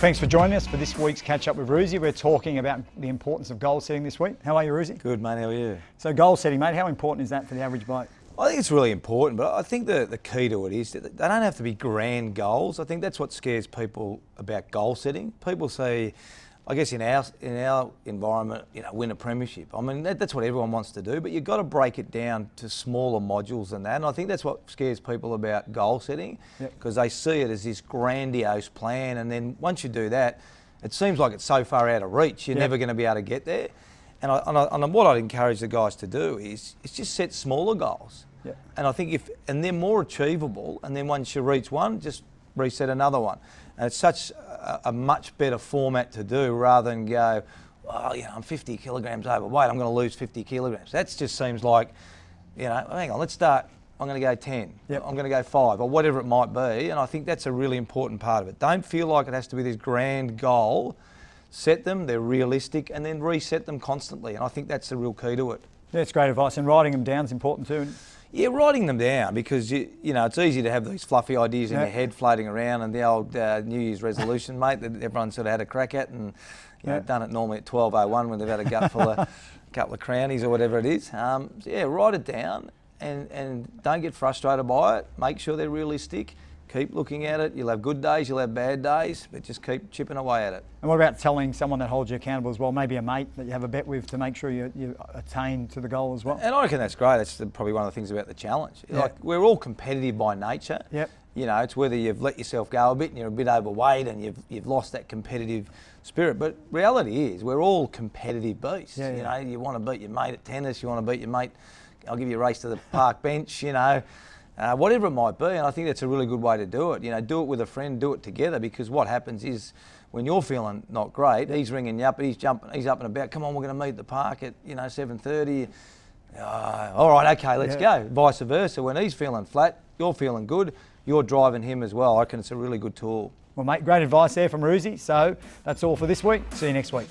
Thanks for joining us for this week's Catch Up with Roosie. We're talking about the importance of goal setting this week. How are you, Roosie? Good, mate. How are you? So goal setting, mate, how important is that for the average bloke? I think it's really important, but I think the key to it is that they don't have to be grand goals. I think that's what scares people about goal setting. People say, I guess in our environment, win a premiership. I mean, that's what everyone wants to do, but you've got to break it down to smaller modules than that. And I think that's what scares people about goal setting, because they see it as this grandiose plan. And then once you do that, it seems like it's so far out of reach, you're never going to be able to get there. And what I'd encourage the guys to do is just set smaller goals. And I think and they're more achievable. And then once you reach one, just reset another one. And it's such a much better format to do rather than go, I'm 50 kilograms overweight, I'm going to lose 50 kilograms. That just seems like, hang on, let's start. I'm going to go 10, I'm going to go 5, or whatever it might be. And I think that's a really important part of it. Don't feel like it has to be this grand goal. Set them, they're realistic, and then reset them constantly. And I think that's the real key to it. Yeah, it's great advice. And writing them down is important too. Yeah, writing them down, because it's easy to have these fluffy ideas in your head floating around, and the old New Year's resolution, mate, that everyone sort of had a crack at, and done it normally at 12:01 when they've had a gut full of a couple of crownies or whatever it is. Write it down, and don't get frustrated by it. Make sure they're realistic. Keep looking at it. You'll have good days, you'll have bad days, but just keep chipping away at it. And what about telling someone that holds you accountable as well, maybe a mate that you have a bet with, to make sure you attain to the goal as well? And I reckon that's great. That's probably one of the things about the challenge. Like, we're all competitive by nature. It's whether you've let yourself go a bit and you're a bit overweight and you've lost that competitive spirit. But reality is we're all competitive beasts. You want to beat your mate at tennis, you want to beat your mate, I'll give you a race to the park bench, whatever it might be. And I think that's a really good way to do it. Do it with a friend, do it together, because what happens is when you're feeling not great, he's ringing you up, he's up and about, come on, we're going to meet at the park at 7:30. All right, okay, let's go. Vice versa, when he's feeling flat, you're feeling good, you're driving him as well. I reckon it's a really good tool. Well, mate, great advice there from Roosie. So that's all for this week. See you next week.